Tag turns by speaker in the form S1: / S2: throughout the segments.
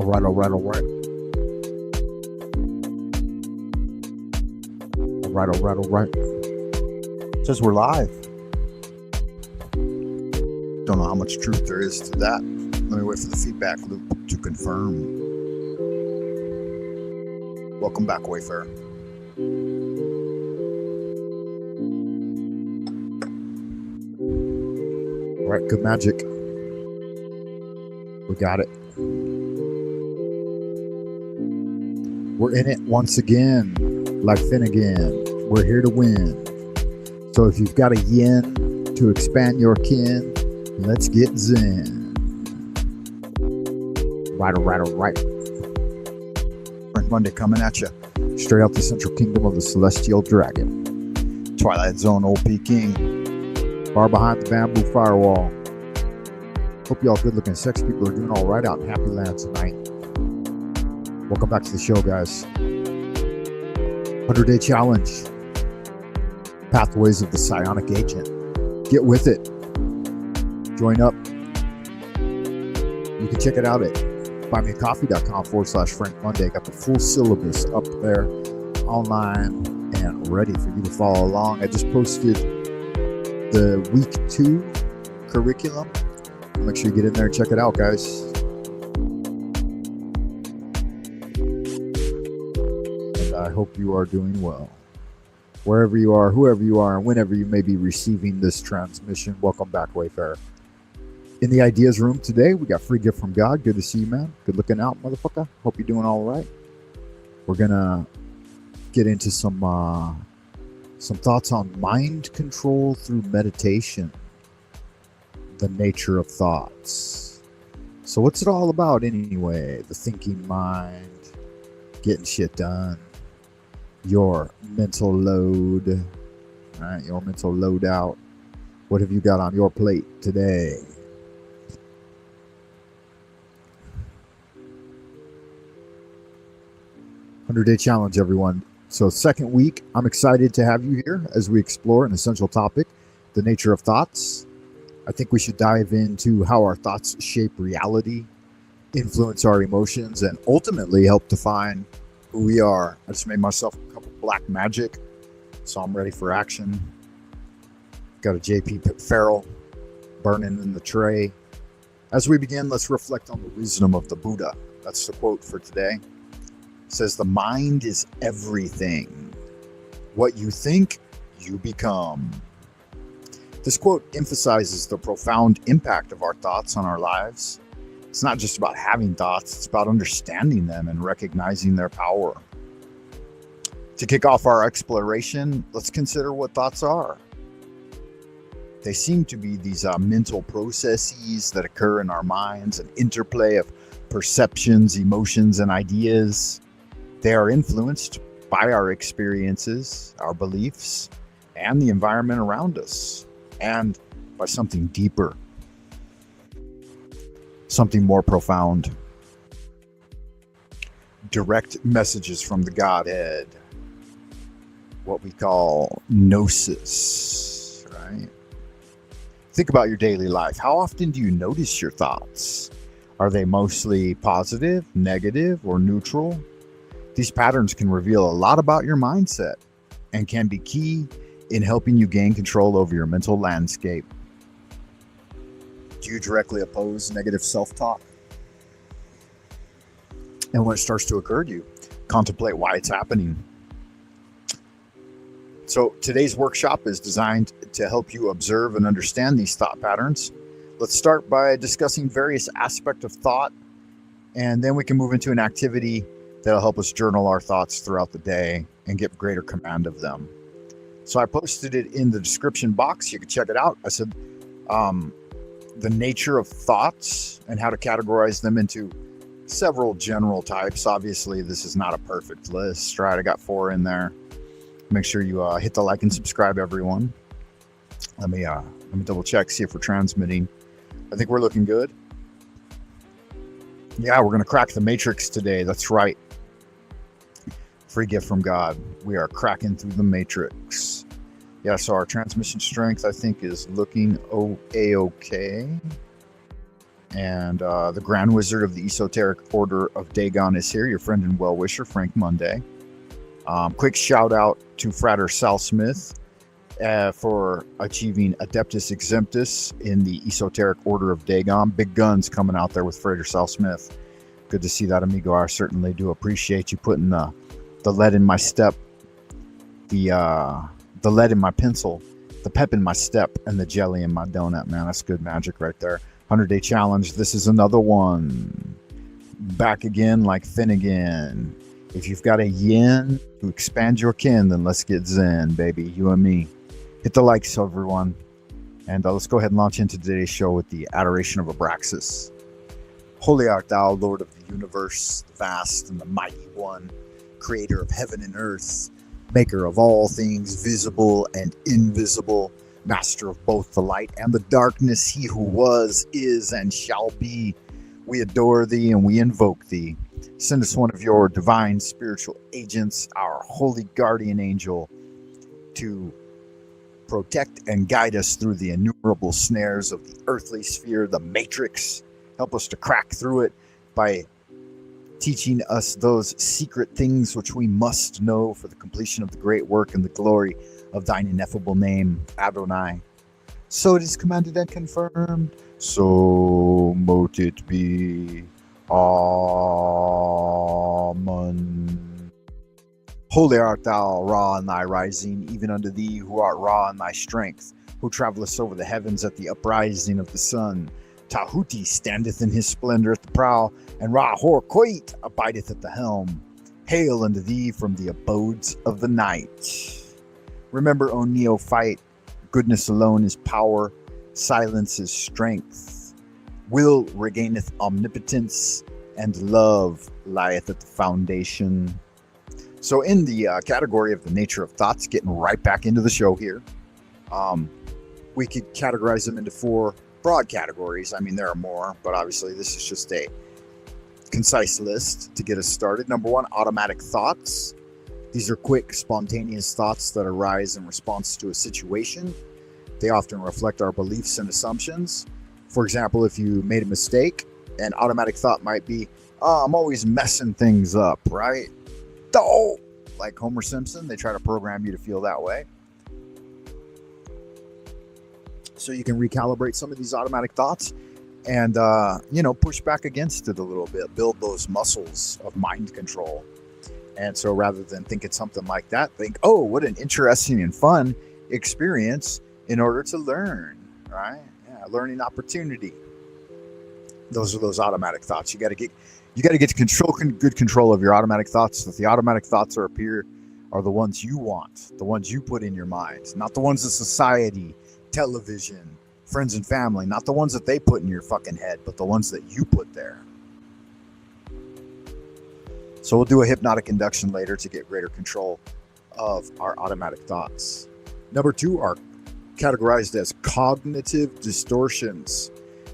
S1: All right, all right, all right. All right, all right, all right. It says we're live. Don't know how much truth there is to that. Let me wait for the feedback loop to confirm. Welcome back, Wayfarer. All right, good magic. We got it. We're in it once again, like Finnegan. We're here to win. So if you've got a yen to expand your kin, let's get zen. Right, all right, all right. Frank Monday coming at you, straight out the central kingdom of the celestial dragon. Twilight Zone OP King, far behind the bamboo firewall. Hope y'all good looking sex people are doing all right out in Happy Land tonight. Welcome back to the show, guys. 100-day challenge. Pathways of the Psionic Agent. Get with it. Join up. You can check it out at buymeacoffee.com/Frank Monday. Got the full syllabus up there online and ready for you to follow along. I just posted the week 2 curriculum. Make sure you get in there and check it out, guys. And I hope you are doing well. Wherever you are, whoever you are, and whenever you may be receiving this transmission, welcome back, Wayfarer. In the ideas room today, we got free gift from God. Good to see you, man. Good looking out, motherfucker. Hope you're doing all right. We're gonna get into some thoughts on mind control through meditation. The nature of thoughts. So what's it all about anyway? The thinking mind, getting shit done, your mental load, right? Your mental load out. What have you got on your plate today? Day challenge, everyone. So second week, I'm excited to have you here as we explore an essential topic, the nature of thoughts. I think we should dive into how our thoughts shape reality, influence our emotions, and ultimately help define who we are. I just made myself a cup of black magic, so I'm ready for action. Got a JP Farrell burning in the tray. As we begin, let's reflect on the wisdom of the Buddha. That's the quote for today. It says, "The mind is everything. What you think, you become." This quote emphasizes the profound impact of our thoughts on our lives. It's not just about having thoughts, it's about understanding them and recognizing their power. To kick off our exploration, let's consider what thoughts are. They seem to be these mental processes that occur in our minds, an interplay of perceptions, emotions, and ideas. They are influenced by our experiences, our beliefs, and the environment around us. And by something deeper, something more profound. Direct messages from the Godhead, what we call gnosis, right? Think about your daily life. How often do you notice your thoughts? Are they mostly positive, negative, or neutral? These patterns can reveal a lot about your mindset and can be key in helping you gain control over your mental landscape. Do you directly oppose negative self-talk? And when it starts to occur to you, contemplate why it's happening. So today's workshop is designed to help you observe and understand these thought patterns. Let's start by discussing various aspects of thought, and then we can move into an activity that'll help us journal our thoughts throughout the day and get greater command of them. So I posted it in the description box. You can check it out. I said the nature of thoughts and how to categorize them into several general types. Obviously, this is not a perfect list, right? I got 4 in there. Make sure you hit the like and subscribe, everyone. Let me double check, see if we're transmitting. I think we're looking good. Yeah, we're going to crack the matrix today. That's right. Free gift from God. We are cracking through the matrix. Yeah, so our transmission strength, I think, is looking A-okay. And the Grand Wizard of the Esoteric Order of Dagon is here, your friend and well-wisher, Frank Monday. Quick shout out to Frater Sal Smith for achieving Adeptus Exemptus in the Esoteric Order of Dagon. Big guns coming out there with Frater Sal Smith. Good to see that, amigo. I certainly do appreciate you putting the lead in my step, the lead in my pencil, the pep in my step, and the jelly in my donut, man. That's good magic right there. 100-day challenge. This is another one. Back again like Finnegan. If you've got a yin to expand your kin, then let's get zen, baby. You and me. Hit the likes, everyone. And let's go ahead and launch into today's show with the adoration of Abraxas. Holy art thou, Lord of the universe, the vast and the mighty one, creator of heaven and earth, maker of all things visible and invisible, master of both the light and the darkness, he who was, is, and shall be. We adore thee and we invoke thee. Send us one of your divine spiritual agents, our holy guardian angel, to protect and guide us through the innumerable snares of the earthly sphere, the matrix. Help us to crack through it by teaching us those secret things which we must know for the completion of the great work and the glory of thine ineffable name, Adonai. So it is commanded and confirmed. So mote it be. Amen. Holy art thou, Ra, in thy rising, even unto thee who art Ra in thy strength, who travellest over the heavens at the uprising of the sun. Tahuti standeth in his splendor at the prow, and Ra Horkoit abideth at the helm. Hail unto thee from the abodes of the night. Remember, O neophyte, goodness alone is power, silence is strength. Will regaineth omnipotence, and love lieth at the foundation. So in the category of the nature of thoughts, getting right back into the show here, we could categorize them into 4 broad categories. I mean, there are more, but obviously this is just a concise list to get us started. Number 1, automatic thoughts. These are quick, spontaneous thoughts that arise in response to a situation. They often reflect our beliefs and assumptions. For example, if you made a mistake, an automatic thought might be, oh, I'm always messing things up, right? Oh, like Homer Simpson, they try to program you to feel that way. So you can recalibrate some of these automatic thoughts and, push back against it a little bit, build those muscles of mind control. And so rather than think it's something like that, think, oh, what an interesting and fun experience in order to learn, right? Yeah, learning opportunity. Those are those automatic thoughts. You got to get good control of your automatic thoughts. That the automatic thoughts are the ones you want, the ones you put in your mind, not the ones that society, television, friends and family, not the ones that they put in your fucking head, but the ones that you put there. So we'll do a hypnotic induction later to get greater control of our automatic thoughts. Number 2 are categorized as cognitive distortions.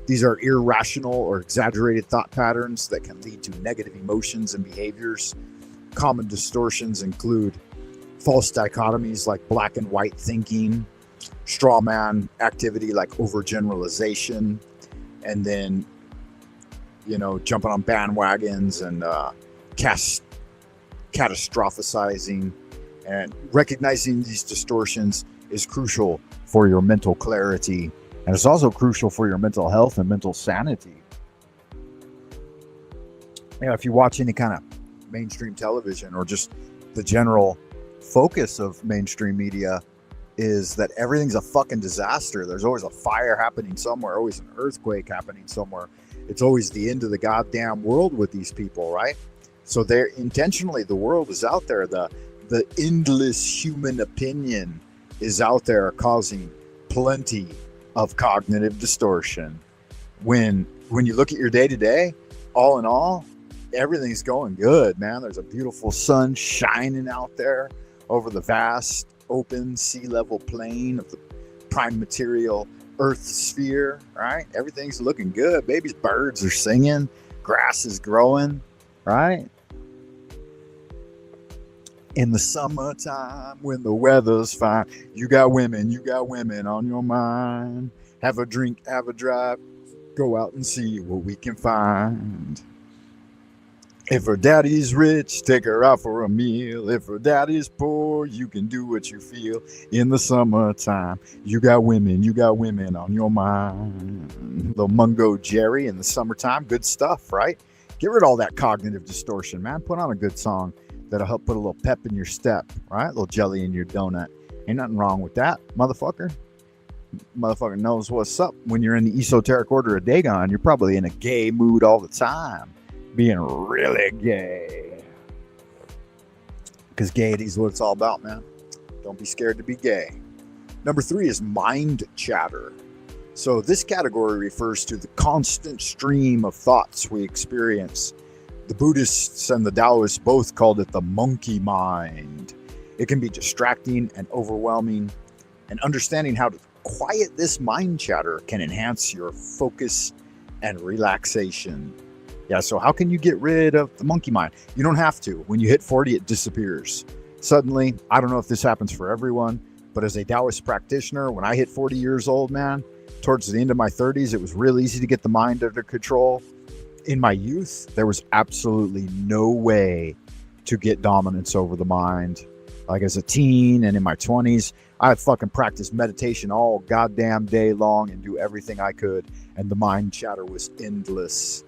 S1: These are irrational or exaggerated thought patterns that can lead to negative emotions and behaviors. Common distortions include false dichotomies like black and white thinking, straw man activity like overgeneralization, and then, jumping on bandwagons and catastrophizing. And recognizing these distortions is crucial for your mental clarity, and it's also crucial for your mental health and mental sanity. If you watch any kind of mainstream television or just the general focus of mainstream media is that everything's a fucking disaster. There's always a fire happening somewhere, always an earthquake happening somewhere. It's always the end of the goddamn world with these people, right? So they're intentionally, the world is out there. The endless human opinion is out there causing plenty of cognitive distortion. When you look at your day-to-day, all in all, everything's going good, man. There's a beautiful sun shining out there over the vast open sea level plain of the prime material earth sphere, right? Everything's looking good. Baby's birds are singing, grass is growing, right? In the summertime when the weather's fine, you got women on your mind. Have a drink, have a drive, Go out and see what we can find. If her daddy's rich, take her out for a meal. If her daddy's poor, you can do what you feel. In the summertime, you got women on your mind. Little Mungo Jerry in the summertime, good stuff, right? Get rid of all that cognitive distortion, man. Put on a good song that'll help put a little pep in your step, right? A little jelly in your donut. Ain't nothing wrong with that, motherfucker. Motherfucker knows what's up. When you're in the esoteric order of Dagon, you're probably in a gay mood all the time. Being really gay. Because gaiety is what it's all about, man. Don't be scared to be gay. Number 3 is mind chatter. So this category refers to the constant stream of thoughts we experience. The Buddhists and the Taoists both called it the monkey mind. It can be distracting and overwhelming, and understanding how to quiet this mind chatter can enhance your focus and relaxation. Yeah, so how can you get rid of the monkey mind? You don't have to. When you hit 40, it disappears. Suddenly, I don't know if this happens for everyone, but as a Taoist practitioner, when I hit 40 years old, man, towards the end of my 30s, it was real easy to get the mind under control. In my youth, there was absolutely no way to get dominance over the mind. Like as a teen and in my 20s, I fucking practiced meditation all goddamn day long and do everything I could, and the mind chatter was endless.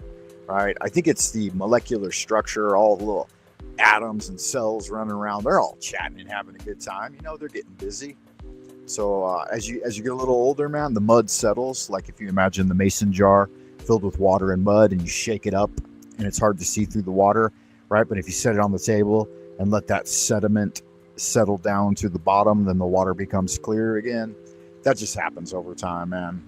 S1: Right? I think it's the molecular structure, all the little atoms and cells running around. They're all chatting and having a good time. You know, they're getting busy. So as you get a little older, man, the mud settles. Like if you imagine the mason jar filled with water and mud, and you shake it up, and it's hard to see through the water, right? But if you set it on the table and let that sediment settle down to the bottom, then the water becomes clear again. That just happens over time, man.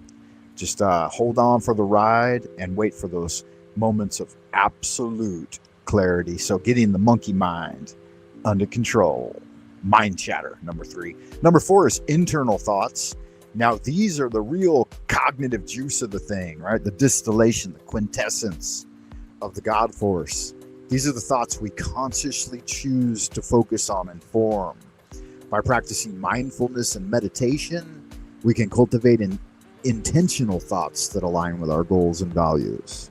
S1: Just hold on for the ride and wait for those moments of absolute clarity. So getting the monkey mind under control. Mind chatter, number 3. Number 4 is internal thoughts. Now, these are the real cognitive juice of the thing, right? The distillation, the quintessence of the God force. These are the thoughts we consciously choose to focus on and form. By practicing mindfulness and meditation, we can cultivate intentional thoughts that align with our goals and values.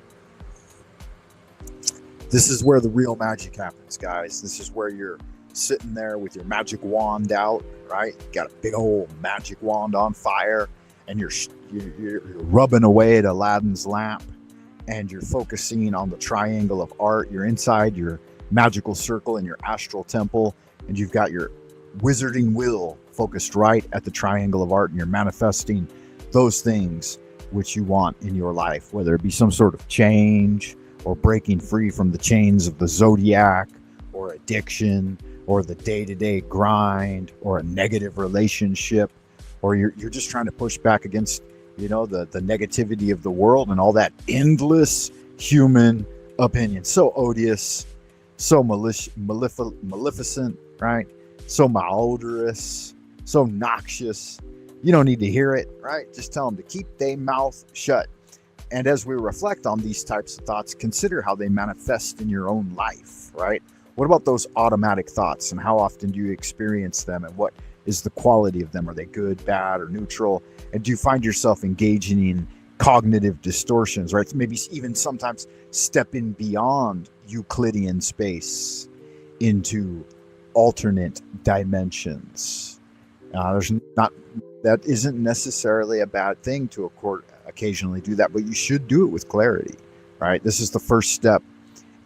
S1: This is where the real magic happens, guys. This is where you're sitting there with your magic wand out, right? You got a big old magic wand on fire, and you're rubbing away at Aladdin's lamp, and you're focusing on the triangle of art. You're inside your magical circle in your astral temple, and you've got your wizarding will focused right at the triangle of art, and you're manifesting those things which you want in your life, whether it be some sort of change, or breaking free from the chains of the zodiac, or addiction, or the day-to-day grind, or a negative relationship, or you're just trying to push back against, you know, the negativity of the world and all that endless human opinion. So odious, so maleficent, right? So malodorous, so noxious. You don't need to hear it, right? Just tell them to keep their mouth shut. And as we reflect on these types of thoughts, consider how they manifest in your own life, right? What about those automatic thoughts, and how often do you experience them, and what is the quality of them? Are they good, bad, or neutral? And do you find yourself engaging in cognitive distortions, right? Maybe even sometimes stepping beyond Euclidean space into alternate dimensions. That isn't necessarily a bad thing to occasionally do that, but you should do it with clarity, right? This is the first step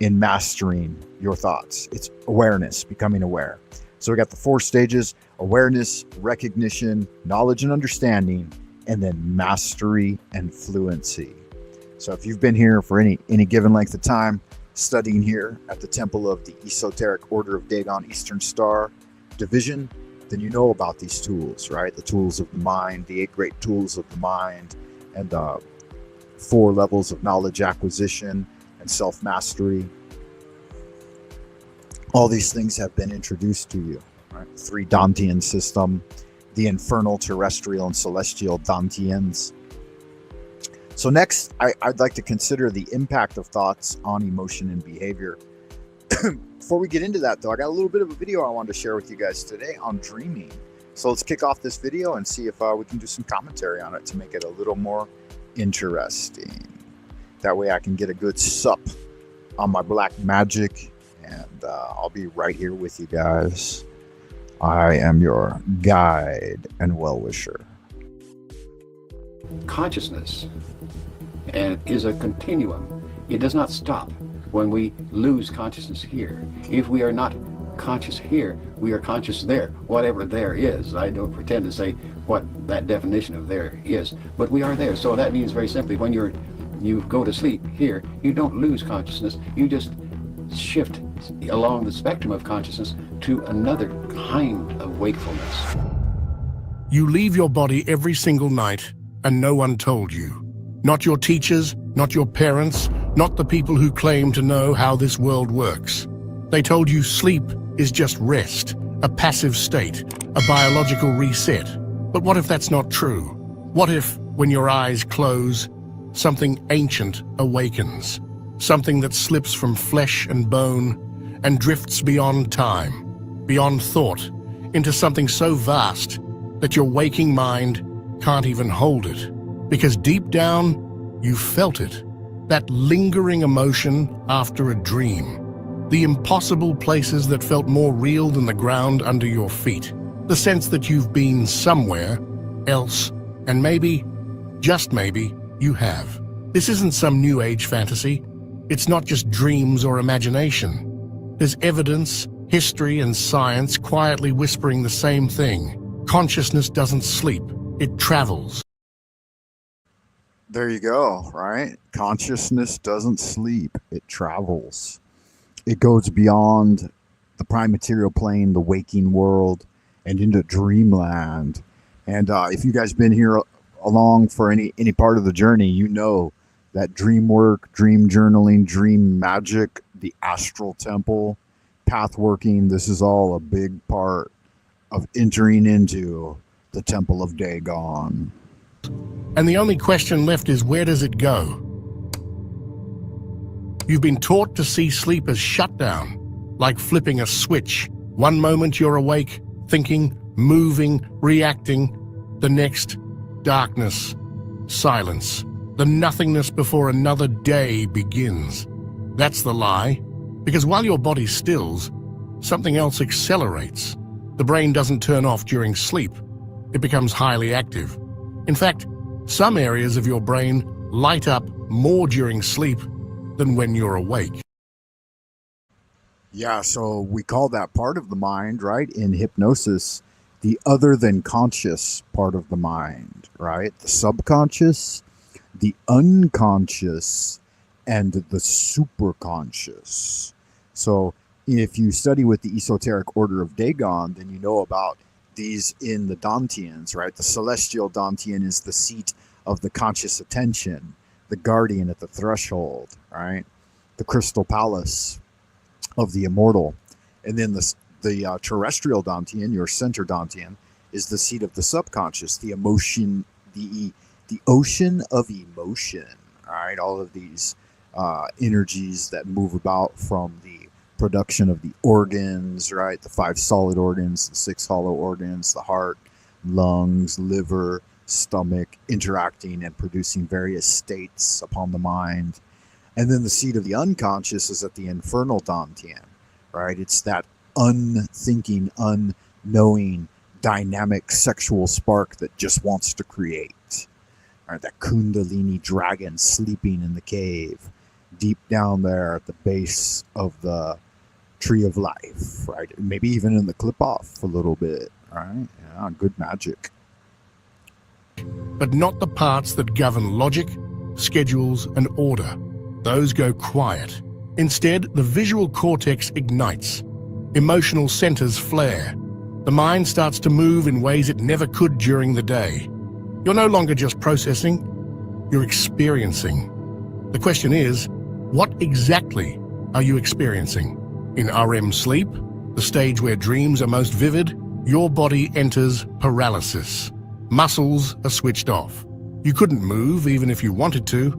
S1: in mastering your thoughts. It's awareness, becoming aware. So we got the 4 stages: awareness, recognition, knowledge and understanding, and then mastery and fluency. So if you've been here for any given length of time studying here at the Temple of the Esoteric Order of Dagon Eastern Star Division, then you know about these tools, right? The tools of the mind, the 8 great tools of the mind, and 4 levels of knowledge acquisition and self-mastery. All these things have been introduced to you, right? The 3 Dantian system, the infernal, terrestrial, and celestial Dantians. So next, I'd like to consider the impact of thoughts on emotion and behavior. Before we get into that, though, I got a little bit of a video I wanted to share with you guys today on dreaming. So let's kick off this video and see if we can do some commentary on it to make it a little more interesting. That way I can get a good sup on my black magic, and I'll be right here with you guys. I am your guide and well-wisher.
S2: Consciousness and is a continuum. It does not stop when we lose consciousness here. If we are not conscious here, we are conscious there, whatever there is. I don't pretend to say what that definition of there is, but we are there. So that means very simply, when you go to sleep here, you don't lose consciousness, you just shift along the spectrum of consciousness to another kind of wakefulness.
S3: You leave your body every single night and no one told you. Not your teachers, not your parents, not the people who claim to know how this world works. They told you sleep is just rest, a passive state, a biological reset. But what if that's not true? What if, when your eyes close, something ancient awakens? Something that slips from flesh and bone and drifts beyond time, beyond thought, into something so vast that your waking mind can't even hold it. Because deep down, you felt it. That lingering emotion after a dream. The impossible places that felt more real than the ground under your feet. The sense that you've been somewhere else, and maybe, just maybe, you have. This isn't some new age fantasy. It's not just dreams or imagination. There's evidence, history, and science quietly whispering the same thing. Consciousness doesn't sleep, it travels.
S1: There you go, right? Consciousness doesn't sleep, it travels. It goes beyond the prime material plane, the waking world, and into dreamland. And if you guys been here along for any part of the journey, you know that dream work, dream journaling, dream magic, the astral temple, path working, this is all a big part of entering into the Temple of Dagon.
S3: And the only question left is, where does it go? You've been taught to see sleep as shutdown, like flipping a switch. One moment you're awake, thinking, moving, reacting. The next, darkness, silence, the nothingness before another day begins. That's the lie, because while your body stills, something else accelerates. The brain doesn't turn off during sleep. It becomes highly active. In fact, some areas of your brain light up more during sleep than when you're awake.
S1: Yeah, so we call that part of the mind, right, in hypnosis, the other than conscious part of the mind, right? The subconscious, the unconscious, and the superconscious. So if you study with the esoteric order of Dagon, then you know about these in the Dantians, right? The celestial Dantian is the seat of the conscious attention, the guardian at the threshold, right? The crystal palace of the immortal. And then the terrestrial Dantian, your center Dantian, is the seat of the subconscious, the emotion, the ocean of emotion, all right? All of these energies that move about from the production of the organs, right? The 5 solid organs, the 6 hollow organs, the heart, lungs, liver, stomach, interacting and producing various states upon the mind. And then the seat of the unconscious is at the infernal Dantian, right? It's that unthinking, unknowing, dynamic sexual spark that just wants to create, right? That Kundalini dragon sleeping in the cave, deep down there at the base of the tree of life, right? Maybe even in the clip off a little bit, right? Yeah, good magic.
S3: But not the parts that govern logic, schedules, and order. Those go quiet. Instead, the visual cortex ignites. Emotional centers flare. The mind starts to move in ways it never could during the day. You're no longer just processing, you're experiencing. The question is, what exactly are you experiencing? In REM sleep, the stage where dreams are most vivid, your body enters paralysis. Muscles are switched off. You couldn't move even if you wanted to,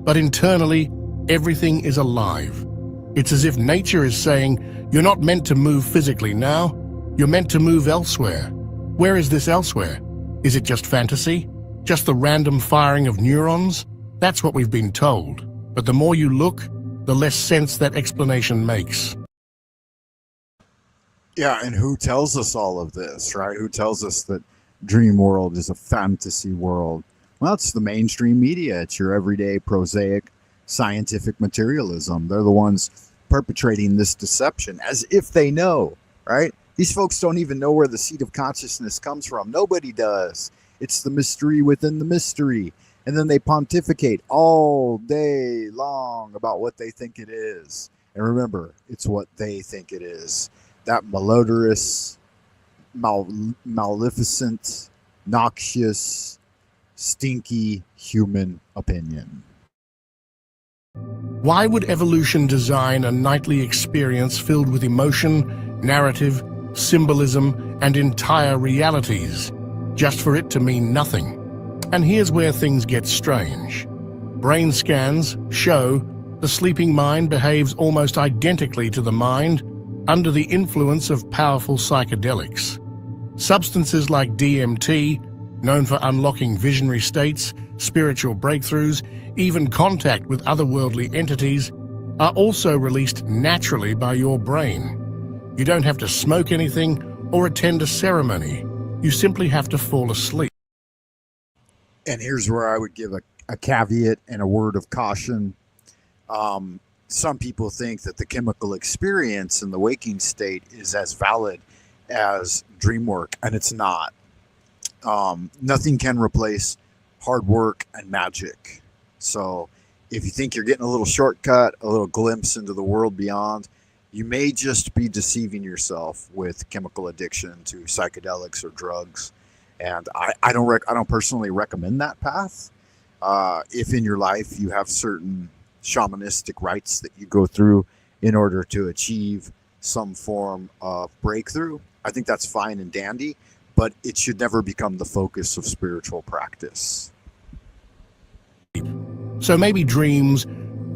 S3: but internally, everything is alive. It's as if nature is saying, you're not meant to move physically now, you're meant to move elsewhere. Where is this elsewhere? Is it just fantasy? Just the random firing of neurons? That's what we've been told. But the more you look, the less sense that explanation makes.
S1: Yeah, and who tells us all of this, right? Who tells us that dream world is a fantasy world? Well, it's the mainstream media. It's your everyday prosaic scientific materialism. They're the ones perpetrating this deception as if they know, right? These folks don't even know where the seat of consciousness comes from. Nobody does. It's the mystery within the mystery. And then they pontificate all day long about what they think it is. And remember, it's what they think it is. That malodorous, maleficent, noxious, stinky human opinion.
S3: Why would evolution design a nightly experience filled with emotion, narrative, symbolism, and entire realities, just for it to mean nothing? And here's where things get strange. Brain scans show the sleeping mind behaves almost identically to the mind under the influence of powerful psychedelics. Substances like DMT, known for unlocking visionary states, spiritual breakthroughs, even contact with otherworldly entities, are also released naturally by your brain. You don't have to smoke anything or attend a ceremony. You simply have to fall asleep.
S1: And here's where I would give a caveat and a word of caution. Some people think that the chemical experience in the waking state is as valid as dream work, and it's not. Nothing can replace hard work and magic. So if you think you're getting a little shortcut, a little glimpse into the world beyond, you may just be deceiving yourself with chemical addiction to psychedelics or drugs. And I don't personally recommend that path. If in your life you have certain shamanistic rites that you go through in order to achieve some form of breakthrough, I think that's fine and dandy, but it should never become the focus of spiritual practice.
S3: So maybe dreams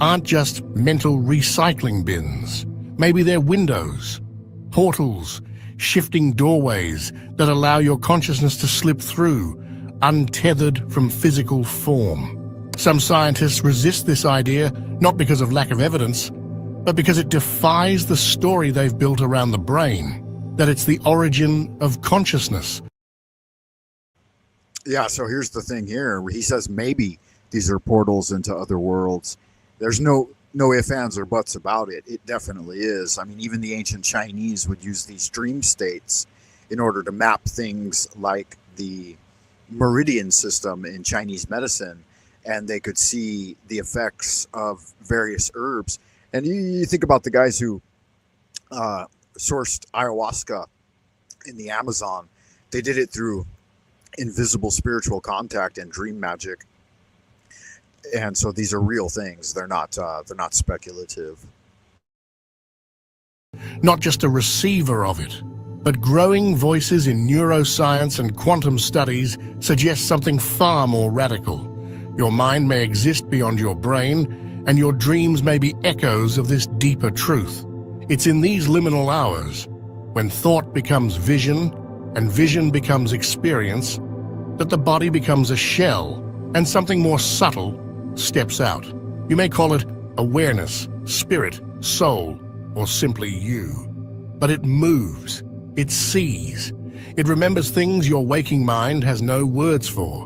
S3: aren't just mental recycling bins. Maybe they're windows, portals, shifting doorways that allow your consciousness to slip through, untethered from physical form. Some scientists resist this idea, not because of lack of evidence, but because it defies the story they've built around the brain, that it's the origin of consciousness.
S1: Yeah, so here's the thing here. He says maybe these are portals into other worlds. There's no ifs, ands, or buts about it. It definitely is. I mean, even the ancient Chinese would use these dream states in order to map things like the meridian system in Chinese medicine, and they could see the effects of various herbs. And you think about the guys who sourced ayahuasca in the Amazon. They did it through invisible spiritual contact and dream magic. And so these are real things. They're not speculative.
S3: Not just a receiver of it, but growing voices in neuroscience and quantum studies suggest something far more radical. Your mind may exist beyond your brain, and your dreams may be echoes of this deeper truth. It's in these liminal hours, when thought becomes vision and vision becomes experience, that the body becomes a shell and something more subtle steps out. You may call it awareness, spirit, soul, or simply you. But it moves, it sees, it remembers things your waking mind has no words for.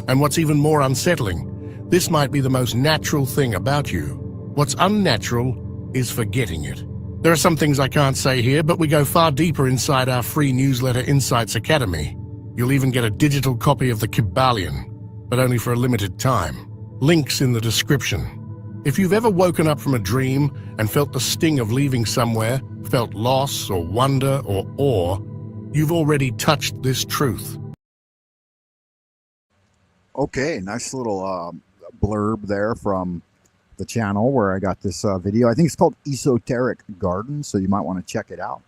S3: And what's even more unsettling, this might be the most natural thing about you. What's unnatural is forgetting it. There are some things I can't say here, but we go far deeper inside our free newsletter Insights Academy. You'll even get a digital copy of the Kybalion, but only for a limited time. Links in the description. If you've ever woken up from a dream and felt the sting of leaving somewhere, felt loss or wonder or awe, you've already touched this truth.
S1: Okay, nice little blurb there from the channel where I got this video. I think it's called Esoteric Garden, so you might want to check it out.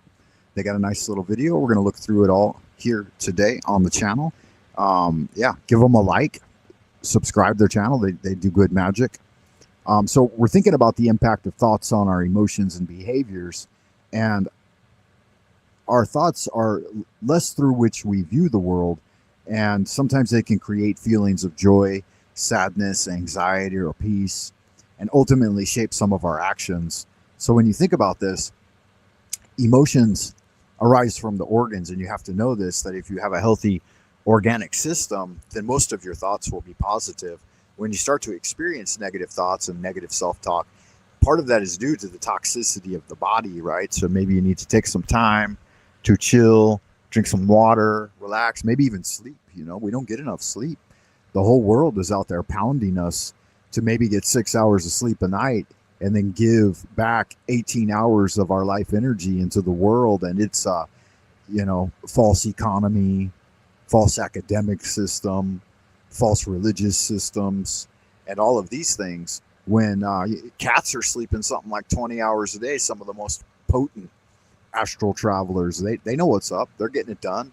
S1: They got a nice little video. We're going to look through it all here today on the channel. Yeah, give them a like. Subscribe their channel. They do good magic. So we're thinking about the impact of thoughts on our emotions and behaviors, and our thoughts are less through which we view the world, and sometimes they can create feelings of joy, sadness, anxiety, or peace. and ultimately shape some of our actions. So when you think about this, emotions arise from the organs, and you have to know this, that if you have a healthy organic system, then most of your thoughts will be positive. When you start to experience negative thoughts and negative self-talk, part of that is due to the toxicity of the body, right? So maybe you need to take some time to chill, drink some water, relax, maybe even sleep. We don't get enough sleep. The whole world is out there pounding us to maybe get 6 hours of sleep a night and then give back 18 hours of our life energy into the world. And it's false economy, false academic system, false religious systems, and all of these things. When cats are sleeping something like 20 hours a day, some of the most potent astral travelers, they know what's up. They're getting it done.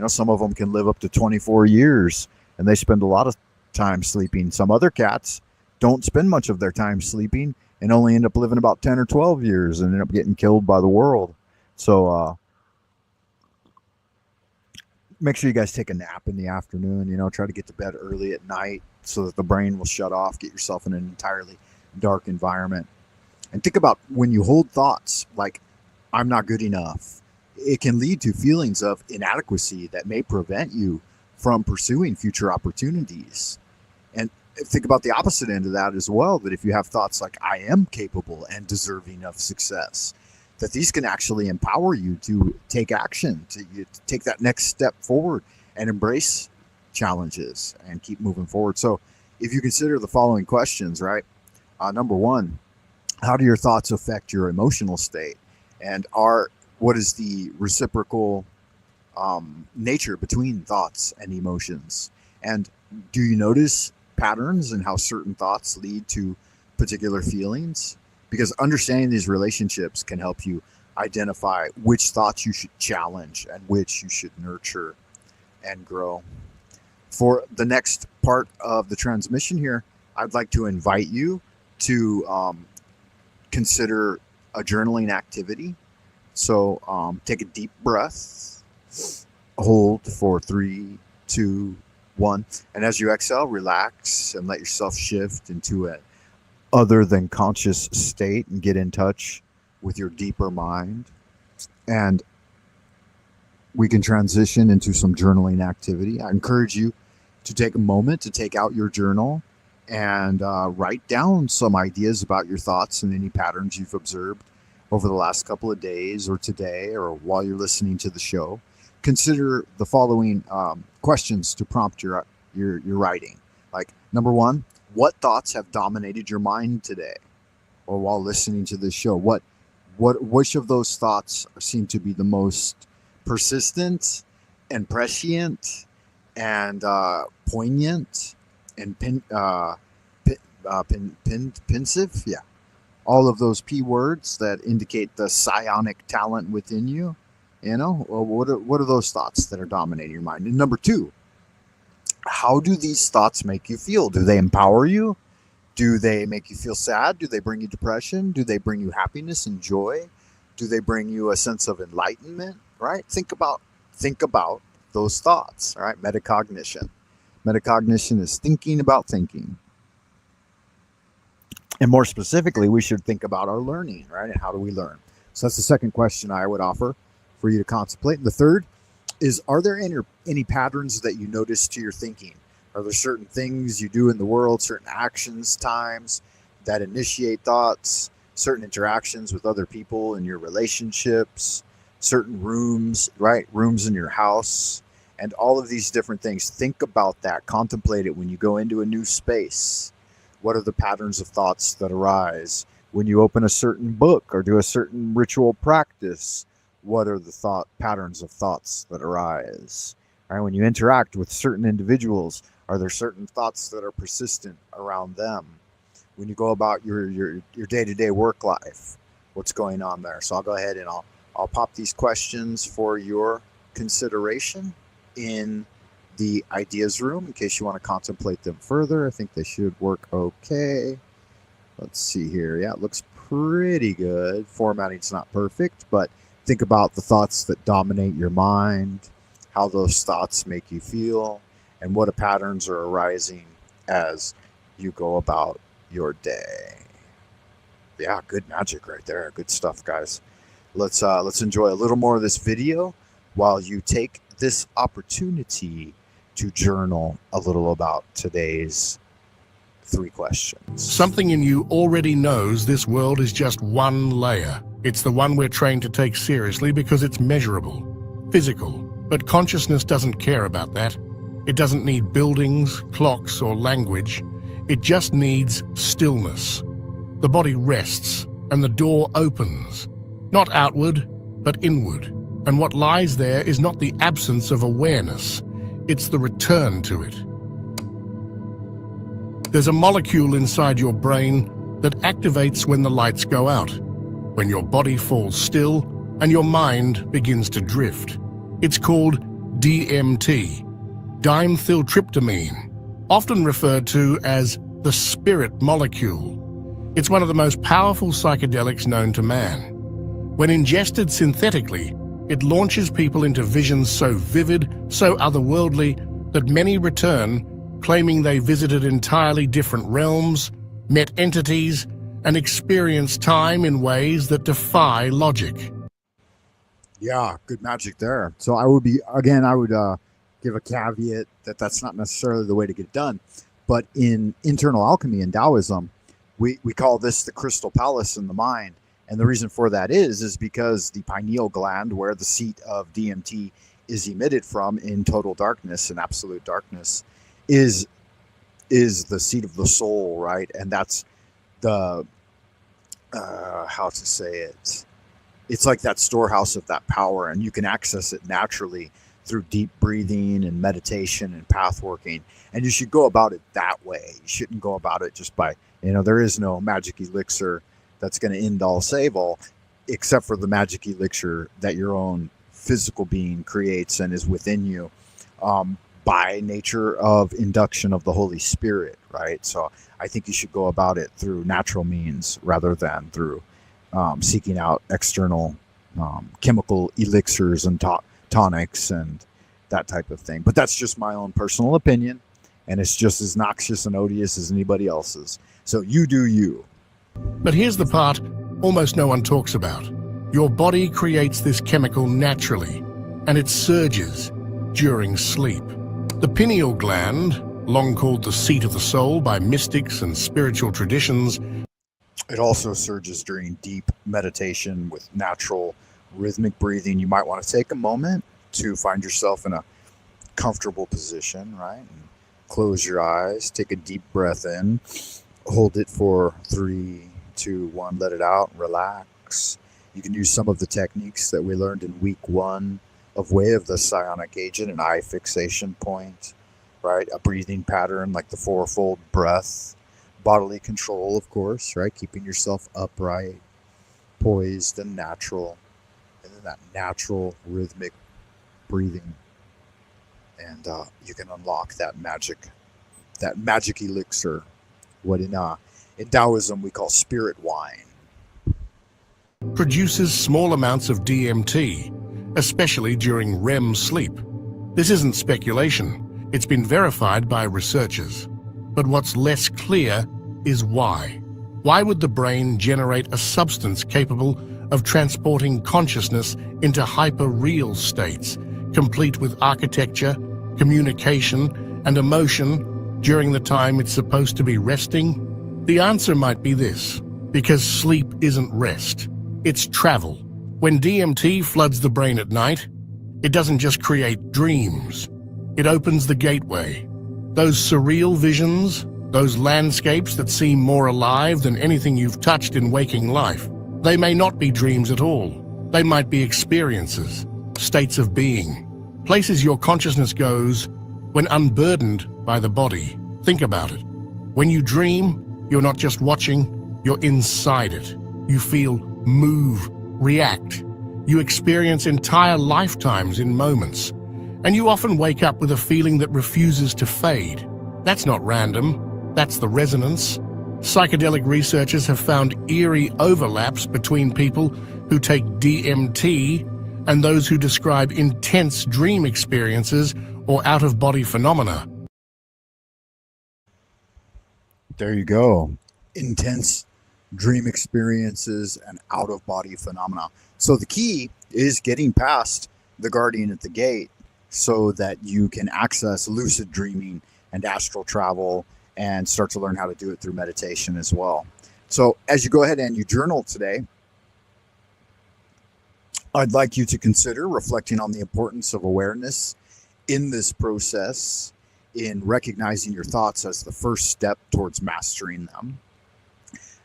S1: Some of them can live up to 24 years, and they spend a lot of time sleeping. Some other cats don't spend much of their time sleeping and only end up living about 10 or 12 years and end up getting killed by the world. So make sure you guys take a nap in the afternoon. Try to get to bed early at night so that the brain will shut off. Get yourself in an entirely dark environment. And think about when you hold thoughts like, I'm not good enough, it can lead to feelings of inadequacy that may prevent you from pursuing future opportunities. And think about the opposite end of that as well, that if you have thoughts like, I am capable and deserving of success, that these can actually empower you to take action, to take that next step forward and embrace challenges and keep moving forward. So if you consider the following questions, right? Number one, how do your thoughts affect your emotional state? And what is the reciprocal nature between thoughts and emotions? And do you notice patterns in how certain thoughts lead to particular feelings? Because understanding these relationships can help you identify which thoughts you should challenge and which you should nurture and grow. For the next part of the transmission here, I'd like to invite you to consider a journaling activity. So take a deep breath, hold for 3, 2, 1. And as you exhale, relax and let yourself shift into an other than conscious state and get in touch with your deeper mind. And we can transition into some journaling activity. I encourage you to take a moment to take out your journal and write down some ideas about your thoughts and any patterns you've observed over the last couple of days or today or while you're listening to the show. Consider the following questions to prompt your writing. Like, number one, what thoughts have dominated your mind today or while listening to this show? Which of those thoughts seem to be the most persistent and prescient and poignant and pensive? Yeah. All of those P words that indicate the psionic talent within you. Well, what are those thoughts that are dominating your mind? And number two, how do these thoughts make you feel? Do they empower you? Do they make you feel sad? Do they bring you depression? Do they bring you happiness and joy? Do they bring you a sense of enlightenment? Right? Think about those thoughts. All right? Metacognition. Metacognition is thinking about thinking. And more specifically, we should think about our learning, right? And how do we learn? So that's the second question I would offer for you to contemplate. And the third is, are there any patterns that you notice to your thinking? Are there certain things you do in the world, certain actions, times that initiate thoughts, certain interactions with other people in your relationships, certain rooms, right? Rooms in your house, and all of these different things. Think about that. Contemplate it when you go into a new space. What are the patterns of thoughts that arise when you open a certain book or do a certain ritual practice? What are the patterns of thoughts that arise? All right, when you interact with certain individuals, are there certain thoughts that are persistent around them? When you go about your day-to-day work life, what's going on there? So I'll go ahead and I'll pop these questions for your consideration in the ideas room in case you want to contemplate them further. I think they should work okay. Let's see here. Yeah, it looks pretty good. Formatting's not perfect, but think about the thoughts that dominate your mind, how those thoughts make you feel, and what patterns are arising as you go about your day. Yeah, good magic right there. Good stuff, guys. Let's enjoy a little more of this video while you take this opportunity to journal a little about today's 3 questions.
S3: Something in you already knows this world is just one layer. It's the one we're trained to take seriously because it's measurable, physical. But consciousness doesn't care about that. It doesn't need buildings, clocks, or language. It just needs stillness. The body rests, and the door opens. Not outward, but inward. And what lies there is not the absence of awareness. It's the return to it. There's a molecule inside your brain that activates when the lights go out, when your body falls still and your mind begins to drift. It's called DMT, dimethyltryptamine, often referred to as the spirit molecule. It's one of the most powerful psychedelics known to man. When ingested synthetically, it launches people into visions so vivid, so otherworldly, that many return claiming they visited entirely different realms, met entities, and experienced time in ways that defy logic.
S1: Yeah, good magic there. So I would give a caveat that that's not necessarily the way to get it done. But in internal alchemy and Taoism, we call this the crystal palace in the mind. And the reason for that is because the pineal gland, where the seat of DMT is emitted from in total darkness and absolute darkness, is the seat of the soul, right? And that's the how to say it. It's like that storehouse of that power, and you can access it naturally through deep breathing and meditation and path working. And you should go about it that way. You shouldn't go about it just by, there is no magic elixir that's going to end all, save all, except for the magic elixir that your own physical being creates and is within you by nature of induction of the Holy Spirit, right? So I think you should go about it through natural means rather than through seeking out external chemical elixirs and tonics and that type of thing. But that's just my own personal opinion, and it's just as noxious and odious as anybody else's. So you do you.
S3: But here's the part almost no one talks about. Your body creates this chemical naturally, and it surges during sleep. The pineal gland, long called the seat of the soul by mystics and spiritual traditions,
S1: it also surges during deep meditation with natural rhythmic breathing. You might want to take a moment to find yourself in a comfortable position, right? And close your eyes, take a deep breath in, hold it for 3, 2, 1, let it out, relax. You can use some of the techniques that we learned in week 1 of Way of the Psionic Agent, an eye fixation point, right? A breathing pattern like the 4-fold breath, bodily control, of course, right? Keeping yourself upright, poised and natural, and then that natural rhythmic breathing. And you can unlock that magic elixir, what in Taoism we call spirit wine.
S3: Produces small amounts of DMT, especially during REM sleep. This isn't speculation. It's been verified by researchers. But what's less clear is why. Why would the brain generate a substance capable of transporting consciousness into hyper-real states, complete with architecture, communication, and emotion during the time it's supposed to be resting? The answer might be this: because sleep isn't rest, it's travel. When DMT floods the brain at night, it doesn't just create dreams. It opens the gateway. Those surreal visions, those landscapes that seem more alive than anything you've touched in waking life, they may not be dreams at all. They might be experiences, states of being, places your consciousness goes when unburdened by the body. Think about it. When you dream, you're not just watching, you're inside it. You feel, move, react. You experience entire lifetimes in moments, and you often wake up with a feeling that refuses to fade. That's not random, that's the resonance. Psychedelic researchers have found eerie overlaps between people who take DMT and those who describe intense dream experiences or out-of-body phenomena.
S1: There you go. Intense dream experiences, and out of body phenomena. So the key is getting past the guardian at the gate so that you can access lucid dreaming and astral travel and start to learn how to do it through meditation as well. So as you go ahead and you journal today, I'd like you to consider reflecting on the importance of awareness in this process, in recognizing your thoughts as the first step towards mastering them.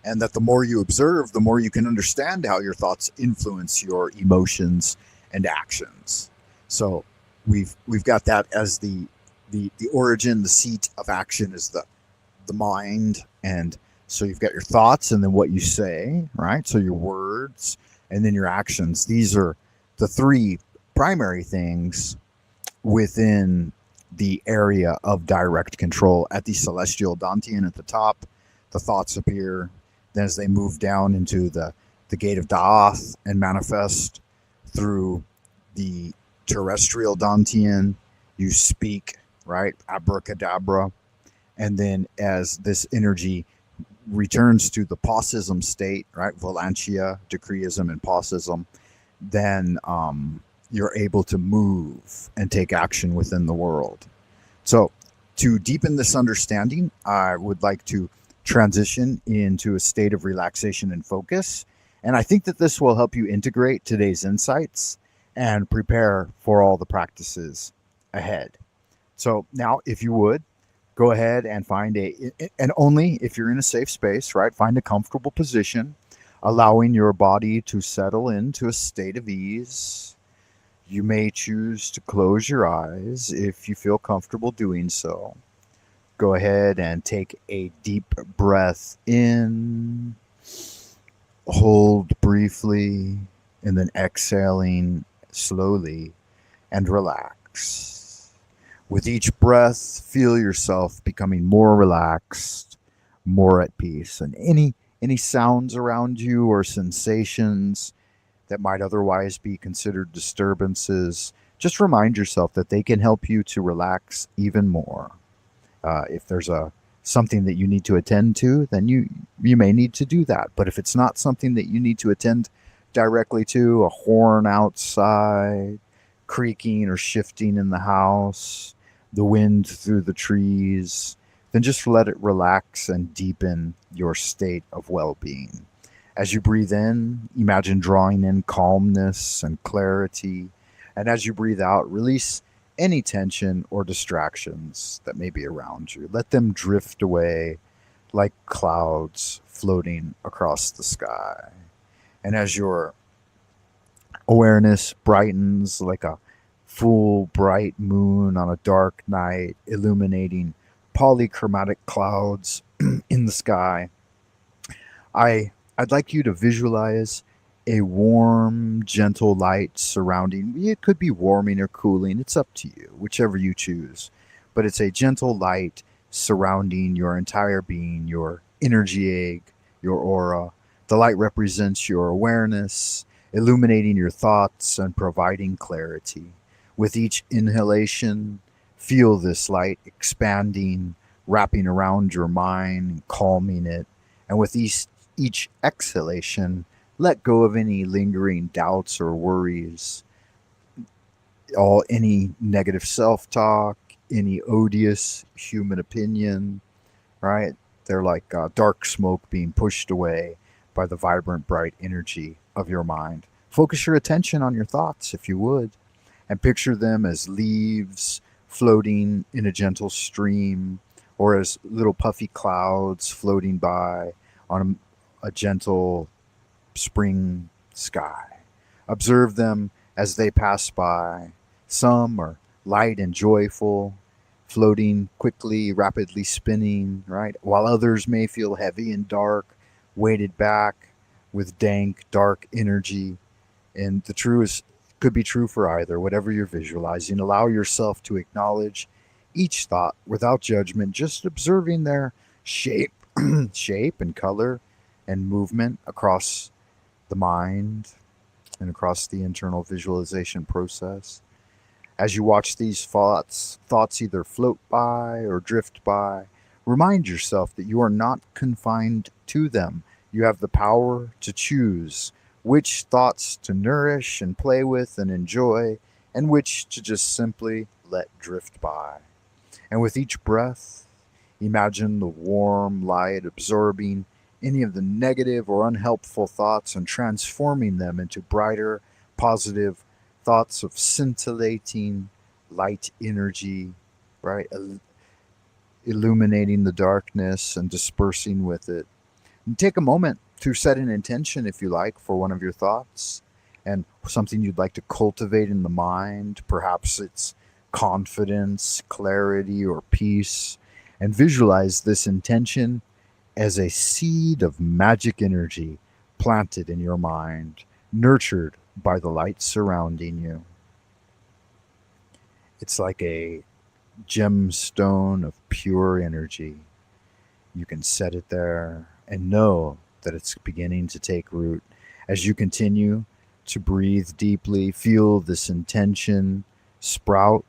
S1: And that the more you observe, the more you can understand how your thoughts influence your emotions and actions. So we've got that as the origin, the seat of action is the mind. And so you've got your thoughts and then what you say, right? So your words and then your actions. These are the three primary things within the area of direct control. At the celestial Dantian at the top, the thoughts appear. Then as they move down into the gate of Daath and manifest through the terrestrial Dantian, you speak, right? Abracadabra. And then as this energy returns to the paucism state, right? Volantia, decreeism, and paucism, then you're able to move and take action within the world. So to deepen this understanding, I would like to transition into a state of relaxation and focus. And I think that this will help you integrate today's insights and prepare for all the practices ahead. So now, if you would, go ahead and find and only if you're in a safe space, right? Find a comfortable position, allowing your body to settle into a state of ease. You may choose to close your eyes if you feel comfortable doing so. Go ahead and take a deep breath in, hold briefly, and then exhaling slowly and relax. With each breath, feel yourself becoming more relaxed, more at peace. And any sounds around you or sensations that might otherwise be considered disturbances, just remind yourself that they can help you to relax even more. If there's something that you need to attend to, then you may need to do that. But if it's not something that you need to attend directly to, a horn outside, creaking or shifting in the house, the wind through the trees, then just let it relax and deepen your state of well-being. As you breathe in, imagine drawing in calmness and clarity. And as you breathe out, release any tension or distractions that may be around you. Let them drift away like clouds floating across the sky. And as your awareness brightens like a full bright moon on a dark night, illuminating polychromatic clouds in the sky, I'd like you to visualize a warm, gentle light surrounding. It could be warming or cooling. It's up to you, whichever you choose. But it's a gentle light surrounding your entire being, your energy egg, your aura. The light represents your awareness, illuminating your thoughts and providing clarity. With each inhalation, feel this light expanding, wrapping around your mind, calming it. And with each exhalation, let go of any lingering doubts or worries, any negative self-talk, any odious human opinion, right? They're like dark smoke being pushed away by the vibrant, bright energy of your mind. Focus your attention on your thoughts, if you would, and picture them as leaves floating in a gentle stream, or as little puffy clouds floating by on a gentle spring sky. Observe them as they pass by. Some are light and joyful, floating quickly, rapidly spinning, right? While others may feel heavy and dark, weighted back with dank, dark energy. And the truth could be true for either, whatever you're visualizing. Allow yourself to acknowledge each thought without judgment, just observing their shape, shape and color and movement across the mind and across the internal visualization process. As you watch these thoughts either float by or drift by, remind yourself that you are not confined to them. You have the power to choose which thoughts to nourish and play with and enjoy, and which to just simply let drift by. And with each breath, imagine the warm light absorbing any of the negative or unhelpful thoughts and transforming them into brighter, positive thoughts of scintillating light energy, right? Illuminating the darkness and dispersing with it. And take a moment to set an intention, if you like, for one of your thoughts and something you'd like to cultivate in the mind. Perhaps it's confidence, clarity, or peace. And visualize this intention as a seed of magic energy planted in your mind, nurtured by the light surrounding you. It's like a gemstone of pure energy. You can set it there and know that it's beginning to take root. As you continue to breathe deeply, feel this intention sprout,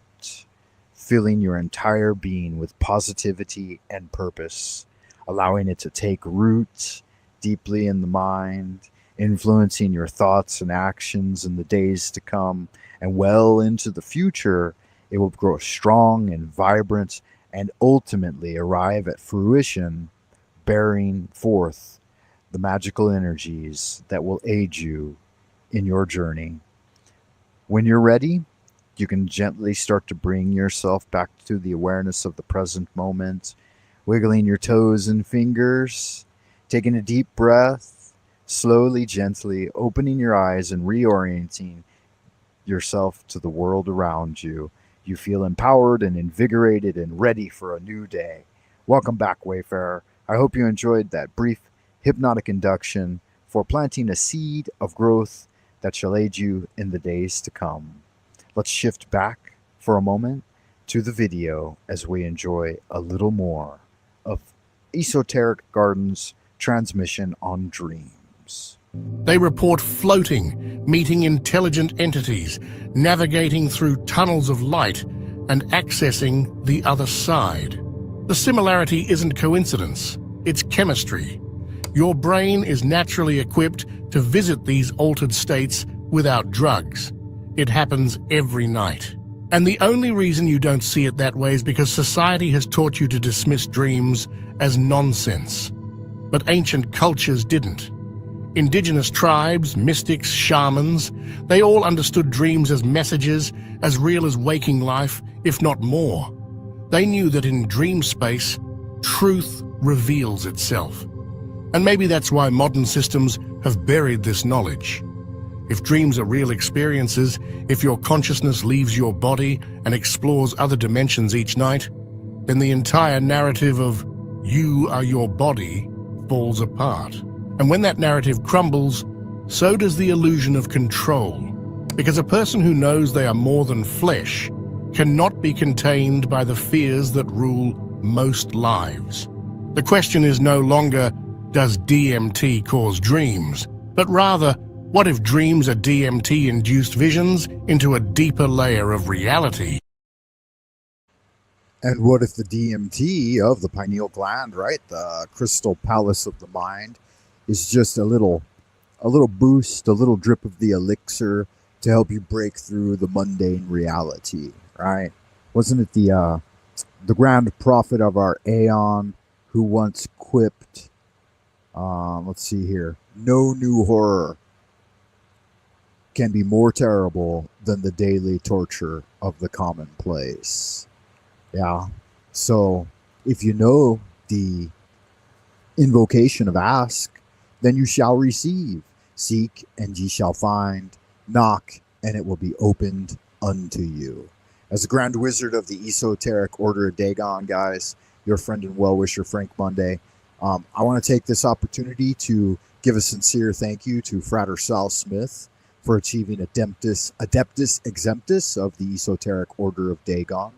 S1: filling your entire being with positivity and purpose, allowing it to take root deeply in the mind, influencing your thoughts and actions in the days to come, and well into the future. It will grow strong and vibrant and ultimately arrive at fruition, bearing forth the magical energies that will aid you in your journey. When you're ready, you can gently start to bring yourself back to the awareness of the present moment, wiggling your toes and fingers, taking a deep breath, slowly, gently opening your eyes and reorienting yourself to the world around you. You feel empowered and invigorated and ready for a new day. Welcome back, Wayfarer. I hope you enjoyed that brief hypnotic induction for planting a seed of growth that shall aid you in the days to come. Let's shift back for a moment to the video as we enjoy a little more of Esoteric Garden's transmission on dreams.
S3: They report floating, meeting intelligent entities, navigating through tunnels of light, and accessing the other side. The similarity isn't coincidence, it's chemistry. Your brain is naturally equipped to visit these altered states without drugs. It happens every night. And the only reason you don't see it that way is because society has taught you to dismiss dreams as nonsense. But ancient cultures didn't. Indigenous tribes, mystics, shamans, they all understood dreams as messages, as real as waking life, if not more. They knew that in dream space, truth reveals itself. And maybe that's why modern systems have buried this knowledge. If dreams are real experiences, if your consciousness leaves your body and explores other dimensions each night, then the entire narrative of you are your body falls apart. And when that narrative crumbles, so does the illusion of control. Because a person who knows they are more than flesh cannot be contained by the fears that rule most lives. The question is no longer, does DMT cause dreams? But rather, what if dreams are DMT-induced visions into a deeper layer of reality?
S1: And what if the DMT of the pineal gland, right, the crystal palace of the mind, is just a little boost, a little drip of the elixir to help you break through the mundane reality, right? Wasn't it the grand prophet of our aeon who once quipped, let's see here, no new horror can be more terrible than the daily torture of the commonplace. Yeah. So if you know the invocation of ask, then you shall receive. Seek, and ye shall find. Knock, and it will be opened unto you. As the Grand Wizard of the Esoteric Order of Dagon, guys, your friend and well-wisher, Frank Monday, I want to take this opportunity to give a sincere thank you to Frater Sal Smith for achieving Adeptus Exemptus of the Esoteric Order of Dagon.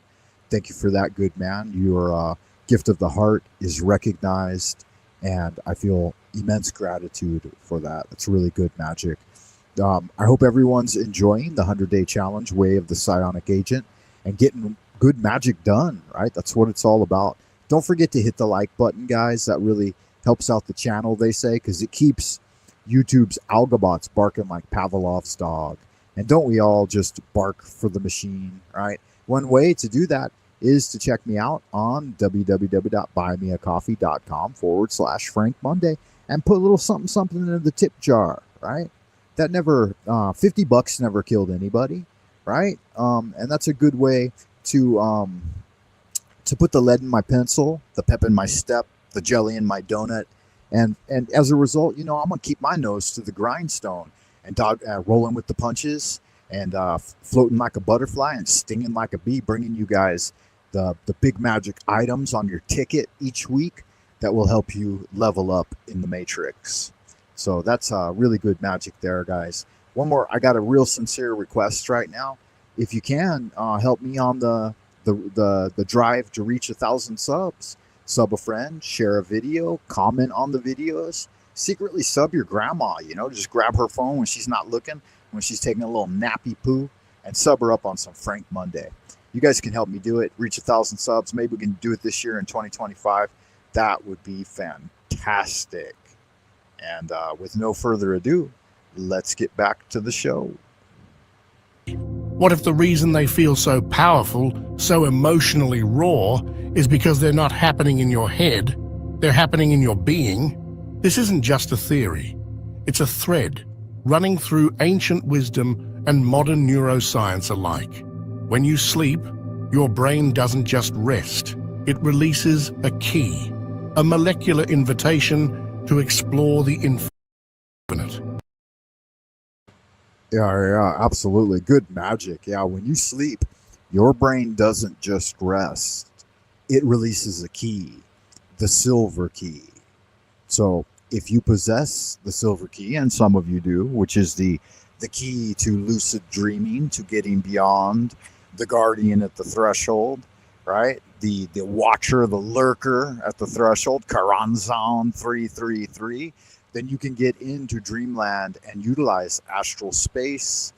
S1: Thank you for that, good man. Your gift of the heart is recognized, and I feel immense gratitude for that. It's really good magic. I hope everyone's enjoying the 100-day challenge, Way of the Psionic Agent, and getting good magic done, right? That's what it's all about. Don't forget to hit the like button, guys. That really helps out the channel, they say, because it keeps YouTube's algobots barking like Pavlov's dog. And don't we all just bark for the machine, right? One way to do that is to check me out on www.buymeacoffee.com/Frank Monday and put a little something in the tip jar, right? That never, $50 never killed anybody, right? And that's a good way to put the lead in my pencil, the pep in my step, the jelly in my donut. And as a result, I'm going to keep my nose to the grindstone and rolling with the punches and floating like a butterfly and stinging like a bee, bringing you guys the big magic items on your ticket each week that will help you level up in the Matrix. So that's really good magic there, guys. One more, I got a real sincere request right now. If you can, help me on the drive to reach 1,000 subs. Sub a friend, share a video, comment on the videos, secretly sub your grandma, just grab her phone when she's not looking, when she's taking a little nappy poo, and sub her up on some Frank Monday. You guys can help me do it, reach 1,000 subs. Maybe we can do it this year in 2025. That would be fantastic. And with no further ado, let's get back to the show.
S3: What if the reason they feel so powerful, so emotionally raw, is because they're not happening in your head, they're happening in your being? This isn't just a theory. It's a thread running through ancient wisdom and modern neuroscience alike. When you sleep, your brain doesn't just rest. It releases a key, a molecular invitation to explore the infinite.
S1: Yeah, absolutely. Good magic. Yeah, when you sleep, your brain doesn't just rest. It releases a key, the silver key. So if you possess the silver key, and some of you do, which is the key to lucid dreaming, to getting beyond the guardian at the threshold, right? The watcher, the lurker at the threshold, Karanzan 333, then you can get into dreamland and utilize astral space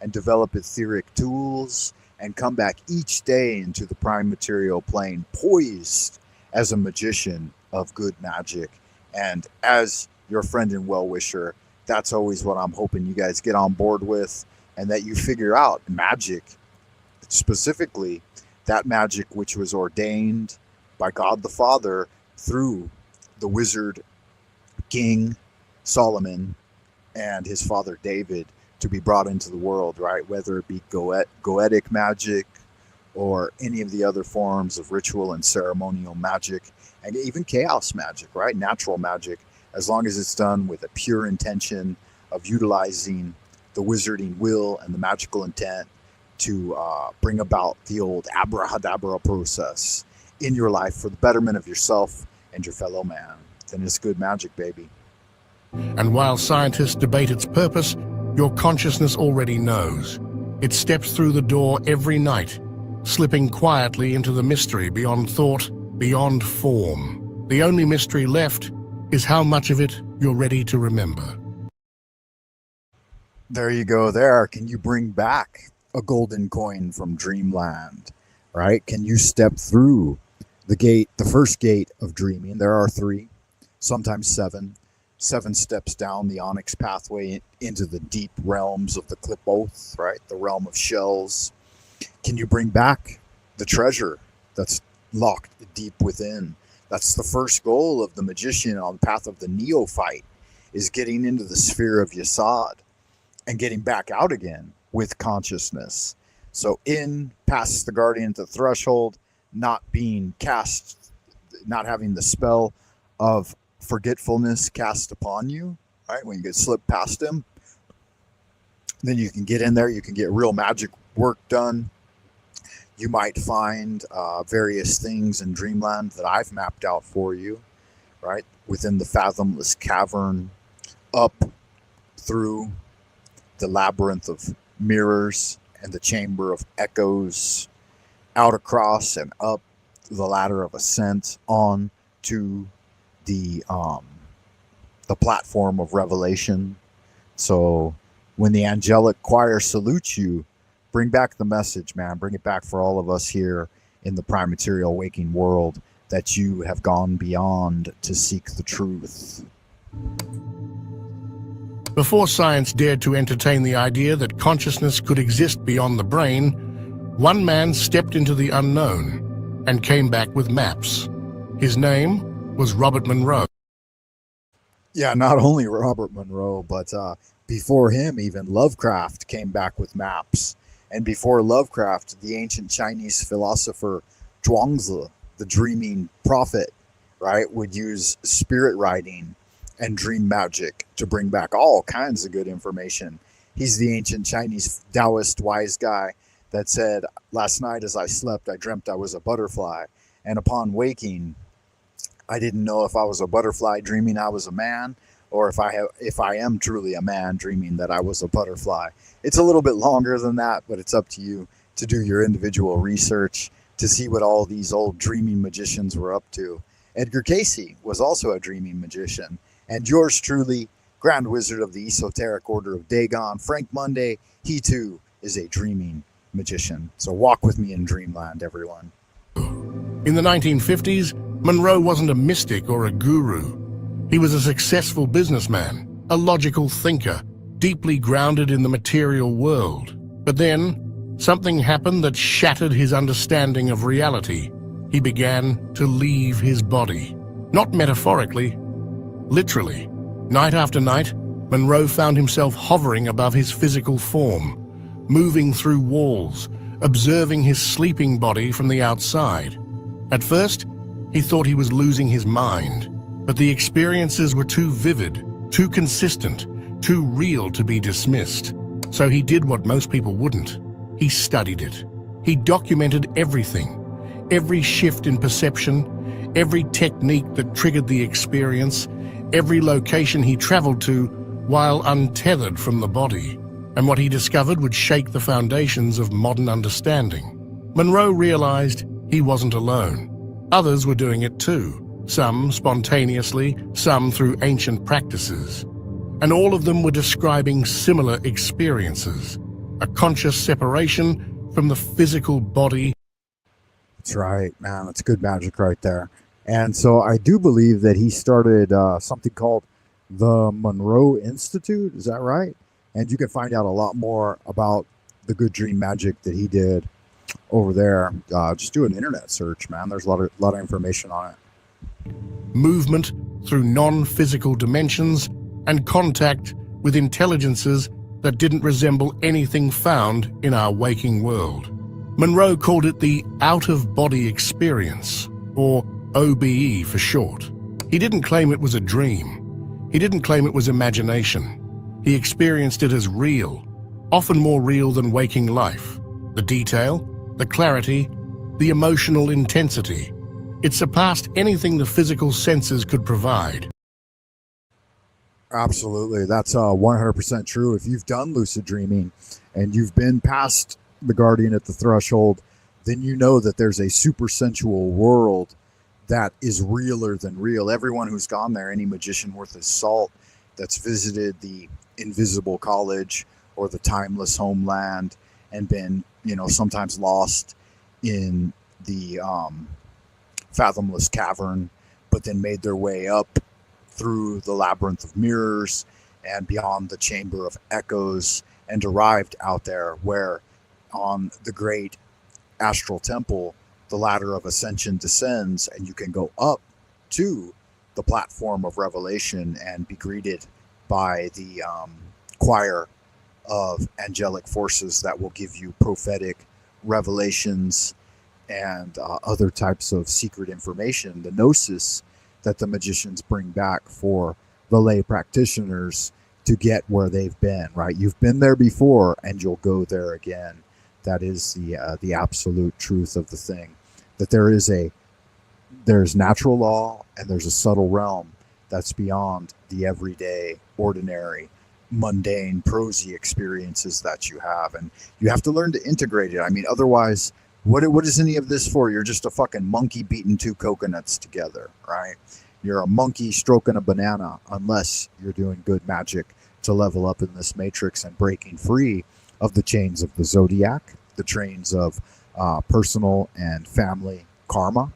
S1: and develop etheric tools and come back each day into the prime material plane poised as a magician of good magic. And as your friend and well-wisher, that's always what I'm hoping you guys get on board with, and that you figure out magic, specifically that magic which was ordained by God the Father through the wizard King Solomon and his father David to be brought into the world, right? Whether it be goetic magic or any of the other forms of ritual and ceremonial magic, and even chaos magic, right? Natural magic, as long as it's done with a pure intention of utilizing the wizarding will and the magical intent to bring about the old abracadabra process in your life for the betterment of yourself and your fellow man. Then it's good magic, baby.
S3: And while scientists debate its purpose, your consciousness already knows. It steps through the door every night, slipping quietly into the mystery beyond thought, beyond form. The only mystery left is how much of it you're ready to remember.
S1: There you go there. Can you bring back a golden coin from dreamland, right? Can you step through the gate, the first gate of dreaming? There are 3, sometimes 7 steps down the onyx pathway into the deep realms of the Klipoth, right? The realm of shells. Can you bring back the treasure that's locked deep within? That's the first goal of the magician on the path of the neophyte, is getting into the sphere of Yesod and getting back out again with consciousness. So in past the guardian at the threshold, not being cast, not having the spell of forgetfulness cast upon you, right? When you get slipped past him, then you can get in there, you can get real magic work done. You might find various things in dreamland that I've mapped out for you, right? Within the fathomless cavern, up through the labyrinth of mirrors and the chamber of echoes, out across and up the ladder of ascent on to the platform of revelation. So when the angelic choir salutes you, bring back the message, man. Bring it back for all of us here in the prime material waking world that you have gone beyond to seek the truth.
S3: Before science dared to entertain the idea that consciousness could exist beyond the brain, one man stepped into the unknown and came back with maps. His name was Robert Monroe.
S1: Yeah, not only Robert Monroe, but before him, even Lovecraft came back with maps. And before Lovecraft, the ancient Chinese philosopher Zhuangzi, the dreaming prophet, right, would use spirit writing and dream magic to bring back all kinds of good information. He's the ancient Chinese Taoist wise guy that said, "Last night as I slept, I dreamt I was a butterfly. And upon waking, I didn't know if I was a butterfly dreaming I was a man, or if I am truly a man dreaming that I was a butterfly." It's a little bit longer than that, but it's up to you to do your individual research to see what all these old dreaming magicians were up to. Edgar Cayce was also a dreaming magician. And yours truly, Grand Wizard of the Esoteric Order of Dagon, Frank Monday, he too is a dreaming magician. So walk with me in dreamland, everyone.
S3: In the 1950s, Monroe wasn't a mystic or a guru. He was a successful businessman, a logical thinker, deeply grounded in the material world. But then, something happened that shattered his understanding of reality. He began to leave his body. Not metaphorically, literally. Night after night, Monroe found himself hovering above his physical form, moving through walls, observing his sleeping body from the outside. At first, he thought he was losing his mind, but the experiences were too vivid, too consistent, too real to be dismissed. So he did what most people wouldn't. He studied it. He documented everything, every shift in perception, every technique that triggered the experience, every location he traveled to while untethered from the body. And what he discovered would shake the foundations of modern understanding. Monroe realized he wasn't alone. Others were doing it too, some spontaneously, some through ancient practices. And all of them were describing similar experiences, a conscious separation from the physical body.
S1: That's right, man. That's good magic right there. And so I do believe that he started something called the Monroe Institute. Is that right? And you can find out a lot more about the good dream magic that he did over there. Just do an internet search, man. There's a lot of information on it.
S3: Movement through non-physical dimensions and contact with intelligences that didn't resemble anything found in our waking world. Monroe called it the out-of-body experience, or OBE for short. He didn't claim it was a dream. He didn't claim it was imagination. He experienced it as real, often more real than waking life. The detail, the clarity, the emotional intensity. It surpassed anything the physical senses could provide.
S1: Absolutely. That's 100% true. If you've done lucid dreaming and you've been past the guardian at the threshold, then you know that there's a supersensual world that is realer than real. Everyone who's gone there, any magician worth his salt that's visited the invisible college or the timeless homeland and been, sometimes lost in the fathomless cavern, but then made their way up through the labyrinth of mirrors and beyond the chamber of echoes and arrived out there where on the great astral temple, the ladder of ascension descends and you can go up to the platform of revelation and be greeted by the choir of angelic forces that will give you prophetic revelations and other types of secret information, the gnosis that the magicians bring back for the lay practitioners to get where they've been, right? You've been there before and you'll go there again. That is the absolute truth of the thing, that there's natural law and there's a subtle realm that's beyond the everyday, ordinary, mundane, prosy experiences that you have. And you have to learn to integrate it. I mean, otherwise, what is any of this for? You're just a fucking monkey beating two coconuts together, right? You're a monkey stroking a banana unless you're doing good magic to level up in this matrix and breaking free of the chains of the zodiac, the chains of personal and family karma,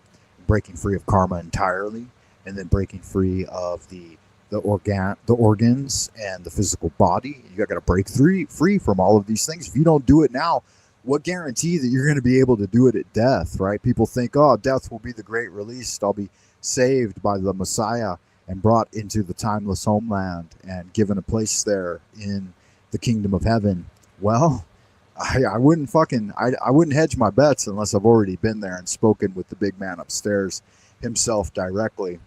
S1: breaking free of karma entirely, and then breaking free of the organs and the physical body. You got to break free from all of these things. If you don't do it now, what guarantee that you're going to be able to do it at death, right? People think, oh, death will be the great release. I'll be saved by the Messiah and brought into the timeless homeland and given a place there in the kingdom of heaven. Well, I wouldn't hedge my bets unless I've already been there and spoken with the big man upstairs himself directly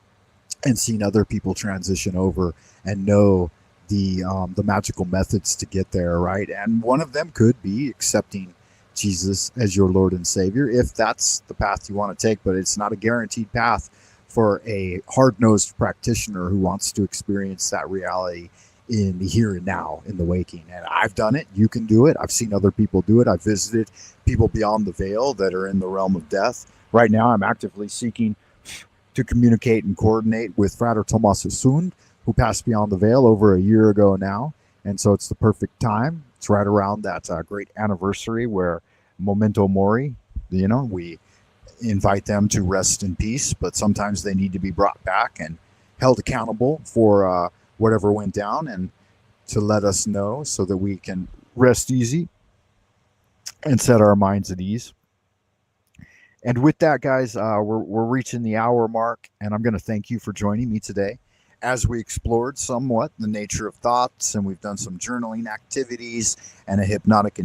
S1: and seen other people transition over and know the magical methods to get there, right? And one of them could be accepting Jesus as your Lord and Savior, if that's the path you want to take, but it's not a guaranteed path for a hard-nosed practitioner who wants to experience that reality in the here and now, in the waking. And I've done it. You can do it. I've seen other people do it. I've visited people beyond the veil that are in the realm of death. Right now, I'm actively seeking to communicate and coordinate with Frater Thomas Sund, who passed beyond the veil over a year ago now. And so it's the perfect time. It's right around that great anniversary where Memento Mori, we invite them to rest in peace, but sometimes they need to be brought back and held accountable for whatever went down, and to let us know so that we can rest easy and set our minds at ease. And with that, guys, we're reaching the hour mark, and I'm going to thank you for joining me today as we explored somewhat the nature of thoughts, and we've done some journaling activities and a hypnotic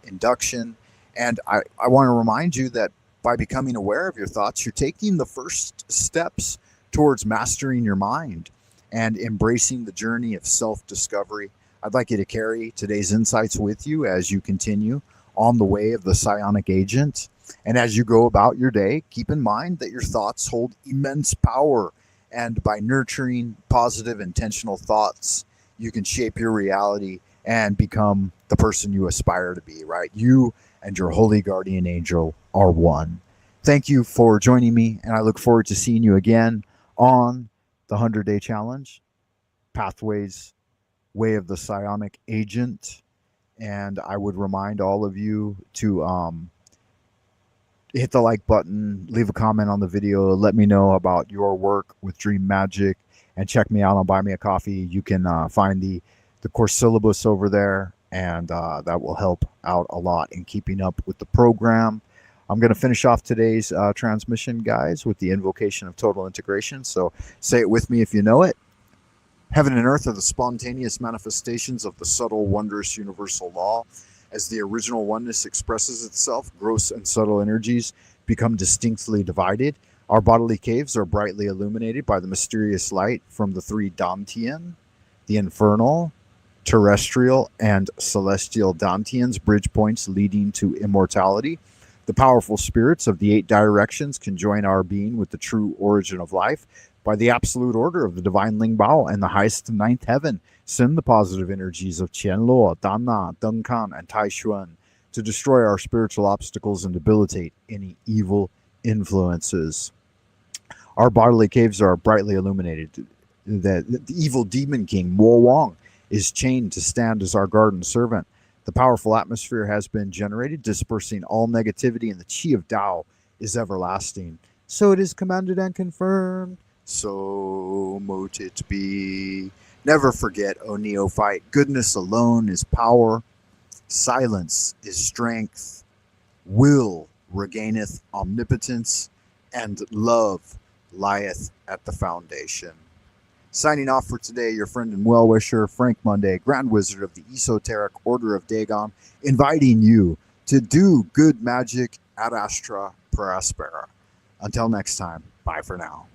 S1: induction. And I want to remind you that by becoming aware of your thoughts, you're taking the first steps towards mastering your mind and embracing the journey of self-discovery. I'd like you to carry today's insights with you as you continue on the way of the psionic agent. And as you go about your day, keep in mind that your thoughts hold immense power. And by nurturing positive, intentional thoughts, you can shape your reality and become the person you aspire to be, right? You and your holy guardian angel are one. Thank you for joining me, and I look forward to seeing you again on the 100-Day Challenge, Pathways, Way of the Psionic Agent. And I would remind all of you to hit the like button, leave a comment on the video, let me know about your work with Dream Magic, and check me out on Buy Me a Coffee. You can find the course syllabus over there, and that will help out a lot in keeping up with the program. I'm going to finish off today's transmission, guys, with the invocation of total integration. So say it with me if you know it. Heaven and earth are the spontaneous manifestations of the subtle, wondrous, universal law. As the original oneness expresses itself, gross and subtle energies become distinctly divided. Our bodily caves are brightly illuminated by the mysterious light from the three Dantian, the infernal, terrestrial, and celestial Dantians, bridge points leading to immortality. The powerful spirits of the 8 directions can join our being with the true origin of life. By the absolute order of the divine Ling Bao and the highest 9th heaven, send the positive energies of Qianluo, Danna, Dengkan, and Taishuan to destroy our spiritual obstacles and debilitate any evil influences. Our bodily caves are brightly illuminated. The evil demon king, Mo Wang, is chained to stand as our guard and servant. The powerful atmosphere has been generated, dispersing all negativity, and the chi of Tao is everlasting. So it is commanded and confirmed. So mote it be. Never forget, O neophyte, goodness alone is power. Silence is strength. Will regaineth omnipotence, and love lieth at the foundation. Signing off for today, your friend and well-wisher, Frank Monday, Grand Wizard of the Esoteric Order of Dagon, inviting you to do good magic ad astra per aspera. Until next time, bye for now.